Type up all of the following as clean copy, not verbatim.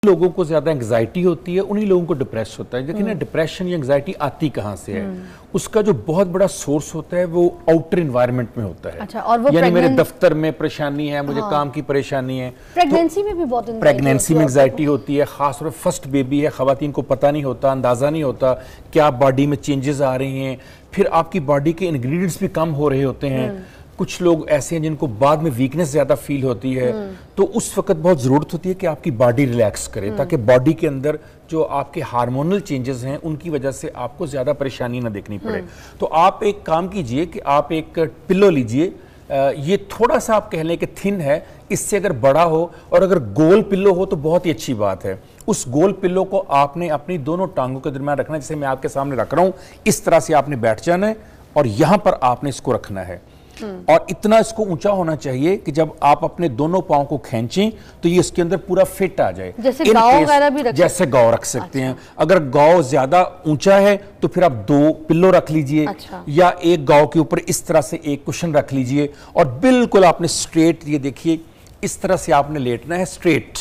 लोगों को ज्यादा एंग्जाइटी होती है, उन्हीं लोगों को डिप्रेस होता है। लेकिन डिप्रेशन या एंग्जाइटी आती कहाँ से है? उसका जो बहुत बड़ा सोर्स होता है वो आउटर एनवायरनमेंट में होता है। अच्छा, और वो यानी मेरे दफ्तर में परेशानी है, मुझे काम की परेशानी है, प्रेगनेंसी में भी बहुत प्रेगनेंसी में एंग्जाइटी होती है, खासतौर पर फर्स्ट बेबी है, खवातीन को पता नहीं होता, अंदाजा नहीं होता क्या बॉडी में चेंजेस आ रहे हैं, फिर आपकी बॉडी के इंग्रेडिएंट्स भी कम हो रहे होते हैं। कुछ लोग ऐसे हैं जिनको बाद में वीकनेस ज्यादा फील होती है, तो उस वक्त बहुत जरूरत होती है कि आपकी बॉडी रिलैक्स करे, ताकि बॉडी के अंदर जो आपके हार्मोनल चेंजेस हैं उनकी वजह से आपको ज्यादा परेशानी ना देखनी पड़े। तो आप एक काम कीजिए कि आप एक पिलो लीजिए, ये थोड़ा सा आप कह लें कि थिन है, इससे अगर बड़ा हो और अगर गोल पिल्लो हो तो बहुत ही अच्छी बात है। उस गोल पिल्लो को आपने अपनी दोनों टांगों के दरमियान रखना है, जैसे मैं आपके सामने रख रहा हूं, इस तरह से आपने बैठ जाना है और यहां पर आपने इसको रखना है। और इतना इसको ऊंचा होना चाहिए कि जब आप अपने दोनों पांव को खींचें तो ये इसके अंदर पूरा फिट आ जाए। जैसे गाँव वगैरह भी जैसे गाँव रख सकते हैं। अगर गाँव ज्यादा ऊंचा है तो फिर आप 2 पिल्लो रख लीजिए, या एक गाँव के ऊपर इस तरह से एक कुशन रख लीजिए और बिल्कुल आपने स्ट्रेट, ये देखिए इस तरह से आपने लेटना है स्ट्रेट।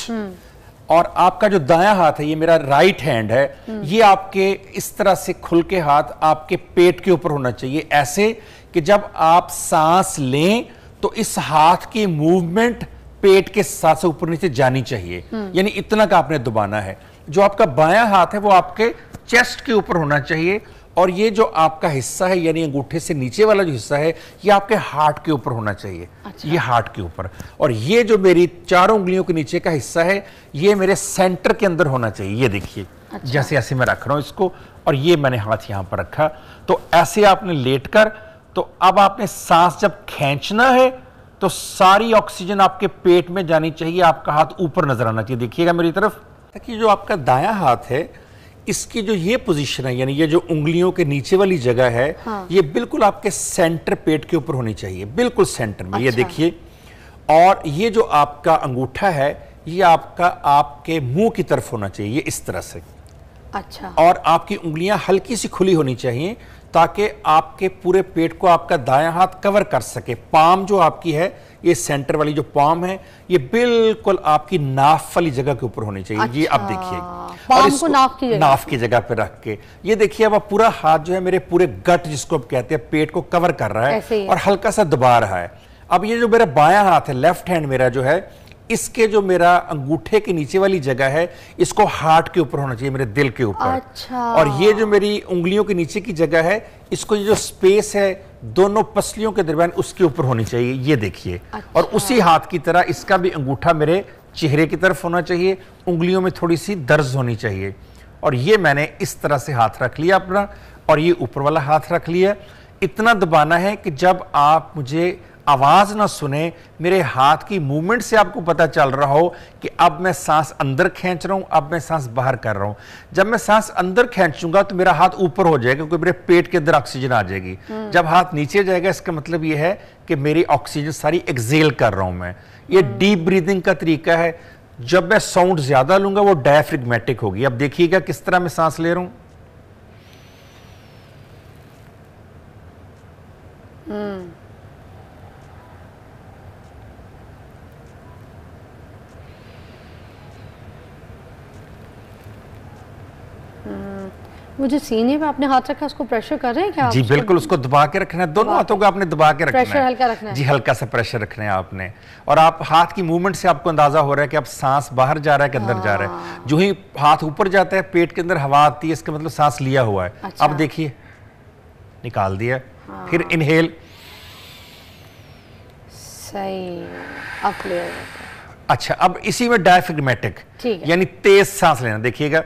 और आपका जो दायां हाथ है, ये मेरा राइट हैंड है, ये आपके इस तरह से खुल के हाथ आपके पेट के ऊपर होना चाहिए, ऐसे कि जब आप सांस लें तो इस हाथ की मूवमेंट पेट के साथ से ऊपर नीचे जानी चाहिए, यानी इतना का आपने दबाना है। जो आपका बायां हाथ है वो आपके चेस्ट के ऊपर होना चाहिए, और ये जो आपका हिस्सा है यानी अंगूठे से नीचे वाला जो हिस्सा है ये आपके हार्ट के ऊपर होना चाहिए। ये हार्ट के ऊपर, और ये जो मेरी 4 उंगलियों के नीचे का हिस्सा है ये मेरे सेंटर के अंदर होना चाहिए। ये देखिए जैसे ऐसे मैं रख रहा हूं इसको, और ये मैंने हाथ यहां पर रखा, तो ऐसे आपने लेटकर, तो अब आपने सांस जब खींचना है तो सारी ऑक्सीजन आपके पेट में जानी चाहिए, आपका हाथ ऊपर नजर आना चाहिए। देखिएगा मेरी तरफ, ताकि जो आपका दायां हाथ है इसकी जो ये पोजीशन है, यानी ये जो उंगलियों के नीचे वाली जगह है, ये बिल्कुल आपके सेंटर पेट के ऊपर होनी चाहिए, बिल्कुल सेंटर में। ये देखिए, और ये जो आपका अंगूठा है ये आपका आपके मुंह की तरफ होना चाहिए, इस तरह से। अच्छा। और आपकी उंगलियां हल्की सी खुली होनी चाहिए ताकि आपके पूरे पेट को आपका दायां हाथ कवर कर सके। पाम जो आपकी है, ये सेंटर वाली जो पाम है, ये बिल्कुल आपकी नाफ वाली जगह के ऊपर होनी चाहिए। ये अब देखिए, पाम को नाफ की जगह पे रख के ये देखिए, अब पूरा हाथ जो है मेरे पूरे गट जिसको आप कहते हैं पेट को कवर कर रहा है और हल्का सा दबा रहा है। अब ये जो मेरा बायां हाथ है, लेफ्ट हैंड मेरा जो है, इसके जो मेरा अंगूठे के नीचे वाली जगह है इसको हार्ट के ऊपर होना चाहिए, मेरे दिल के ऊपर। अच्छा। और ये जो मेरी उंगलियों के नीचे की जगह है, इसको ये जो स्पेस है दोनों पसलियों के दरमियान उसके ऊपर होनी चाहिए। ये देखिए। अच्छा। और उसी हाथ की तरह इसका भी अंगूठा मेरे चेहरे की तरफ होना चाहिए, उंगलियों में थोड़ी सी दर्ज होनी चाहिए। और ये मैंने इस तरह से हाथ रख लिया अपना, और ये ऊपर वाला हाथ रख लिया। इतना दबाना है कि जब आप मुझे आवाज ना सुने, मेरे हाथ की मूवमेंट से आपको पता चल रहा हो कि अब मैं सांस अंदर खींच रहा हूं, अब मैं सांस बाहर कर रहा हूं। जब मैं सांस अंदर खींचूंगा तो मेरा हाथ ऊपर हो जाएगा, क्योंकि मेरे पेट के अंदर ऑक्सीजन आ जाएगी। जब हाथ नीचे जाएगा इसका मतलब यह है कि मेरी ऑक्सीजन सारी एक्सेल कर रहा हूं मैं। ये डीप ब्रीदिंग का तरीका है। जब मैं साउंड ज्यादा लूंगा वो डायफ्रेगमेटिक होगी। अब देखिएगा किस तरह मैं सांस ले रहा हूं। वो जो सीने पे आपने हाथ रखा उसको प्रेशर कर रहे हैं क्या? जी बिल्कुल, उसको दबा के रखना है, दोनों हाथों को आपने दबा के रखना है। प्रेशर हल्का रखना है। जी, हल्का सा प्रेशर रखना है आपने। और आप हाथ की मूवमेंट से आपको अंदाजा हो रहा है कि अब सांस बाहर जा रहा है कि अंदर जा रहा है। जो ही हाथ ऊपर जाता है पेट के अंदर हवा आती है, इसका मतलब सांस लिया हुआ है। अच्छा। अब देखिए, निकाल दिया। फिर इनहेल। सही, अब क्लियर। अच्छा, अब इसी में डायफ्रेगमेटिक, यानी तेज सांस लेना। देखिएगा,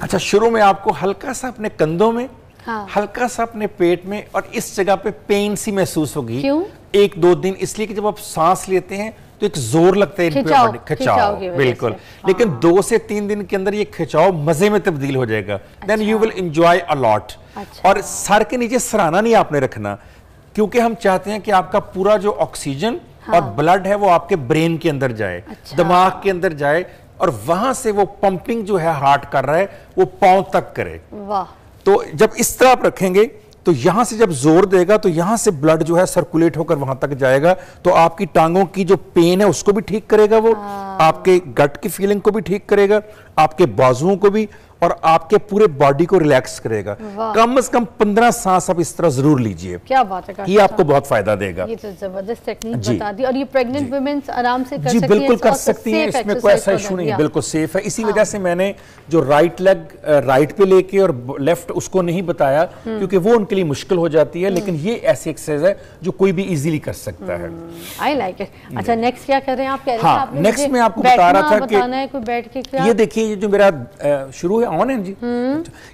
अच्छा, शुरू में आपको हल्का सा अपने कंधों में, हल्का सा अपने पेट में और इस जगह पे पेन सी महसूस होगी। क्यों? 1-2 दिन, इसलिए कि जब आप सांस लेते हैं तो एक जोर लगता है इन पे, खिंचाव बिल्कुल। लेकिन 2 से 3 दिन के अंदर ये खिंचाव मजे में तब्दील हो जाएगा। Then you will enjoy a lot. और सर के नीचे सराहना नहीं आपने रखना, क्योंकि हम चाहते हैं कि आपका पूरा जो ऑक्सीजन और ब्लड है वो आपके ब्रेन के अंदर जाए, दिमाग के अंदर जाए, और वहां से वो पंपिंग जो है हार्ट कर रहा है वो पांव तक करे। वाह। तो जब इस तरह आप रखेंगे तो यहां से जब जोर देगा तो यहां से ब्लड जो है सर्कुलेट होकर वहां तक जाएगा, तो आपकी टांगों की जो पेन है उसको भी ठीक करेगा वो, आपके गट की फीलिंग को भी ठीक करेगा, आपके बाजुओं को भी, और आपके पूरे बॉडी को रिलैक्स करेगा। कम से कम 15 सांस आप इस तरह जरूर लीजिए। क्या बात है, ये आपको बहुत फायदा देगा। ये तो जबरदस्त टेक्निक बता दी। और ये प्रेग्नेंट वुमेन्स आराम से कर जी सकती बिल्कुल कर सकती हैं, इसमें कोई ऐसा इशू नहीं है, बिल्कुल सेफ है। इसी वजह से मैंने जो राइट लेग राइट पे लेके और लेफ्ट उसको नहीं बताया, क्योंकि वो उनके लिए मुश्किल हो जाती है, लेकिन ये ऐसी एक्सरसाइज है जो कोई भी इजीली कर सकता है। I like it. अच्छा, नेक्स्ट क्या कर रहे हैं आप? कह रहे थे आपने नेक्स्ट मैं आपको बता रहा था कि बैठ के ये देखिए, ये जो मेरा शुरू है ऑन है जी।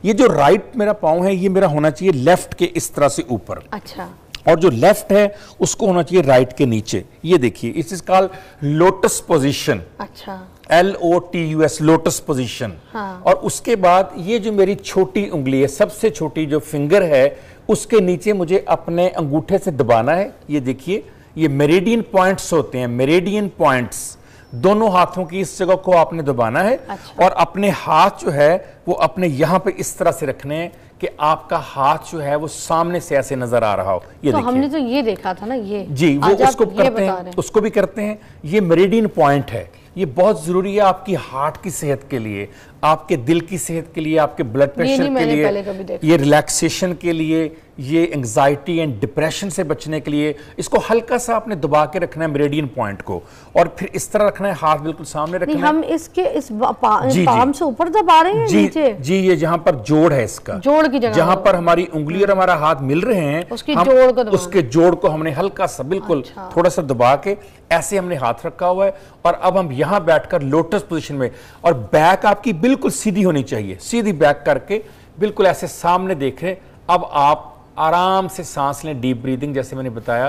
ये जो राइट मेरा पाँव है ये मेरा होना चाहिए लेफ्ट के इस तरह से ऊपर। अच्छा। और जो लेफ्ट है उसको होना चाहिए राइट के नीचे। ये देखिए, it is called lotus position. अच्छा। LOTUS, lotus position. और उसके बाद ये जो मेरी छोटी उंगली है, सबसे छोटी जो फिंगर है, उसके नीचे मुझे अपने अंगूठे से दबाना है। ये देखिए, ये मेरिडियन पॉइंट्स होते हैं, मेरिडियन पॉइंट्स। दोनों हाथों की इस जगह को आपने दबाना है। अच्छा। और अपने हाथ जो है वो अपने यहां पे इस तरह से रखने हैं कि आपका हाथ जो है वो सामने से ऐसे नजर आ रहा हो। ये तो हमने तो ये देखा था ना, ये जी वो उसको करते हैं, उसको भी करते हैं। ये मेरिडियन पॉइंट है, ये बहुत जरूरी है आपकी हार्ट की सेहत के लिए, आपके दिल की सेहत के लिए, आपके ब्लड प्रेशर के लिए, ये रिलैक्सेशन के लिए, ये एंजाइटी एंड डिप्रेशन से बचने के लिए। इसको हल्का सा आपने दबा के रखना है मेरिडियन पॉइंट को, और फिर इस तरह रखना है, हाथ बिल्कुल सामने रखना है। हम इसके इस पाम से ऊपर दबा रहे हैं नीचे? जी, ये जहां पर जोड़ है इसका, जोड़ की जगह, जहां पर हमारी उंगली और हमारा हाथ मिल रहे हैं, उसके जोड़ को हमने हल्का सा बिल्कुल थोड़ा सा दबा के ऐसे हमने हाथ रखा हुआ है। और अब हम यहां बैठकर लोटस पोजीशन में, और बैक आपकी बिल्कुल सीधी होनी चाहिए, सीधी बैक करके बिल्कुल ऐसे सामने देख रहे। अब आप आराम से सांस लें, डीप ब्रीदिंग, जैसे मैंने बताया।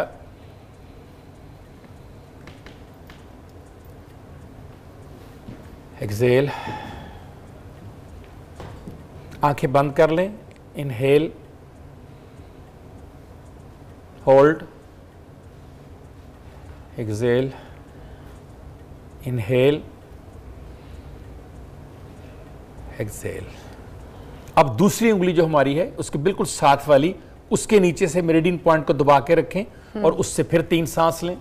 एक्सेल, आंखें बंद कर लें। Inhale, hold, exhale, inhale, exhale. अब दूसरी उंगली जो हमारी है उसके बिल्कुल साथ वाली, उसके नीचे से मेरिडियन पॉइंट को दबा के रखें और उससे फिर 3 सांस लें।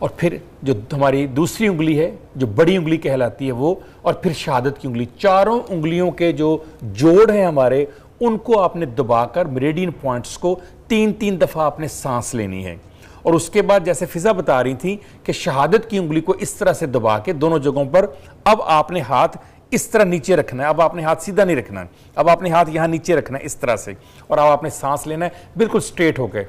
और फिर जो हमारी दूसरी उंगली है जो बड़ी उंगली कहलाती है वो, और फिर शहादत की उंगली, चारों उंगलियों के जो जोड़ हैं हमारे, उनको आपने दबाकर मेरिडियन पॉइंट्स को 3-3 दफा आपने सांस लेनी है। और उसके बाद जैसे फिजा बता रही थी कि शहादत की उंगली को इस तरह से दबा के दोनों जगहों पर, अब आपने हाथ इस तरह नीचे रखना है। अब आपने हाथ सीधा नहीं रखना है, अब आपने हाथ यहां नीचे रखना है इस तरह से, और अब आपने सांस लेना है बिल्कुल स्ट्रेट होकर।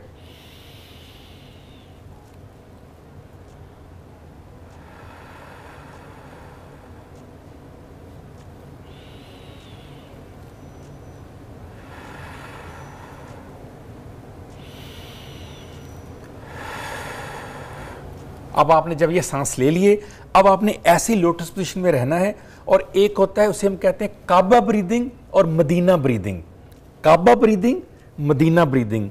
अब आपने जब ये सांस ले लिए, अब आपने ऐसी लोटस पोजीशन में रहना है। और एक होता है, उसे हम कहते हैं काबा ब्रीदिंग और मदीना ब्रीदिंग। काबा ब्रीदिंग, मदीना ब्रीदिंग,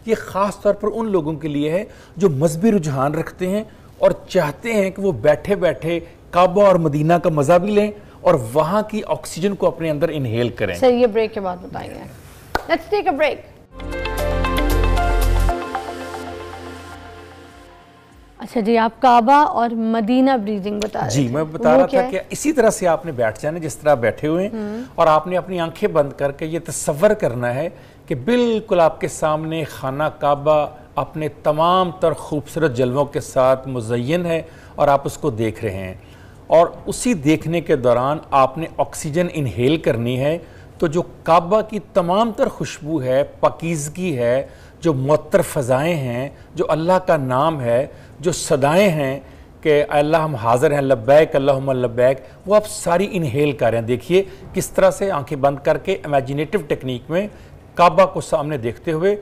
ये खास तौर पर उन लोगों के लिए है जो मजहबी रुझान रखते हैं और चाहते हैं कि वो बैठे बैठे काबा और मदीना का मजा भी लें और वहां की ऑक्सीजन को अपने अंदर इनहेल करें। सर, ये ब्रेक के बाद बताएंगे। Let's take a break. अच्छा जी, आप काबा और मदीना ब्रीदिंग बता रहे थे। जी, मैं बता रहा था कि इसी तरह से आपने बैठ जाना जिस तरह बैठे हुए हैं, और आपने अपनी आंखें बंद करके ये तसव्वुर करना है कि बिल्कुल आपके सामने खाना काबा अपने तमाम तर खूबसूरत जलवों के साथ मुज़य्यन है और आप उसको देख रहे हैं। और उसी देखने के दौरान आपने ऑक्सीजन इनहेल करनी है। तो जो काबा की तमाम तर खुशबू है, पाकीज़गी है, जो मुअत्तर फ़ज़ाएँ हैं, जो अल्लाह का नाम है, जो सदाएँ हैं कि अल्लाह हम हाज़िर हैं, लब्बैक अल्लाहुम्मा लब्बैक, वो आप सारी इनहेल कर रहे हैं। देखिए किस तरह से आंखें बंद करके इमेजिनेटिव टेक्निक में काबा को सामने देखते हुए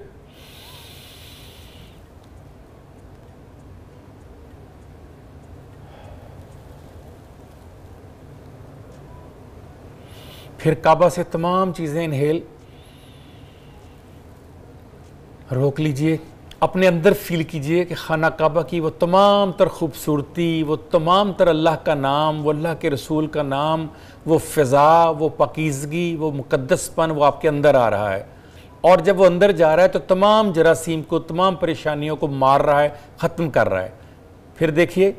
फिर काबा से तमाम चीज़ें इनहेल रोक लीजिए, अपने अंदर फील कीजिए कि खाना काबा की वो तमाम तर खूबसूरती, वो तमाम तर अल्लाह का नाम, वो अल्लाह के रसूल का नाम, वो फ़िज़ा, वो पाकीज़गी, वो मुक़द्दसपन वो आपके अंदर आ रहा है। और जब वो अंदर जा रहा है तो तमाम जरासीम को, तमाम परेशानियों को मार रहा है, ख़त्म कर रहा है। फिर देखिए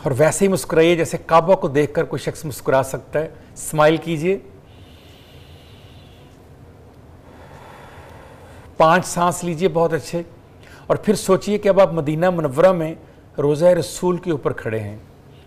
और वैसे ही मुस्कुराइए जैसे काबा को देखकर कोई शख्स मुस्कुरा सकता है। स्माइल कीजिए, 5 सांस लीजिए बहुत अच्छे, और फिर सोचिए कि अब आप मदीना मुनव्वरा में रोज़ा रसूल के ऊपर खड़े हैं।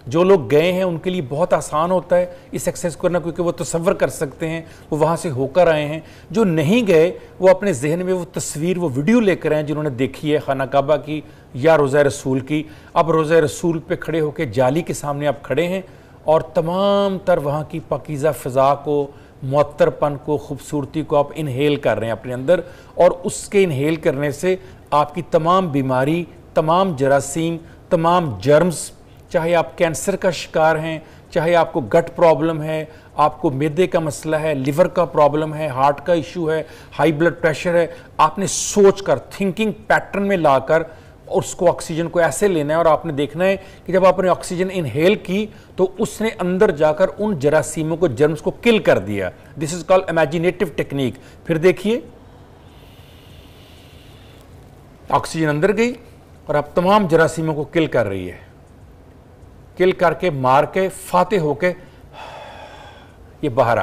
जो लोग गए हैं उनके लिए बहुत आसान होता है इस एक्सरसाइज करना, क्योंकि वो तसव्वुर कर सकते हैं, वो वहाँ से होकर आए हैं। जो नहीं गए वो अपने जहन में वो तस्वीर, वो वीडियो लेकर आए जिन्होंने देखी है खाना काबा की या रोज़ा रसूल की। अब रोज़ा रसूल पे खड़े होकर जाली के सामने आप खड़े हैं और तमाम तर वहाँ की पाकीज़ा फ़िज़ा को, मुअत्तरपन को, खूबसूरती को आप इनहेल कर रहे हैं अपने अंदर, और उसके इनहेल करने से आपकी तमाम बीमारी, तमाम जरासीम, तमाम जर्म्स, चाहे आप कैंसर का शिकार हैं, चाहे आपको गट प्रॉब्लम है, आपको मैदे का मसला है, लिवर का प्रॉब्लम है, हार्ट का इशू है, हाई ब्लड प्रेशर है, आपने सोचकर थिंकिंग पैटर्न में लाकर उसको ऑक्सीजन को ऐसे लेना है, और आपने देखना है कि जब आपने ऑक्सीजन इनहेल की तो उसने अंदर जाकर उन जरासीमों को, जर्म्स को किल कर दिया। This is called imaginative technique. फिर देखिए ऑक्सीजन अंदर गई और अब तमाम जरासीमों को किल कर रही है। किल करके, मार के, फाते होके ये बाहर आ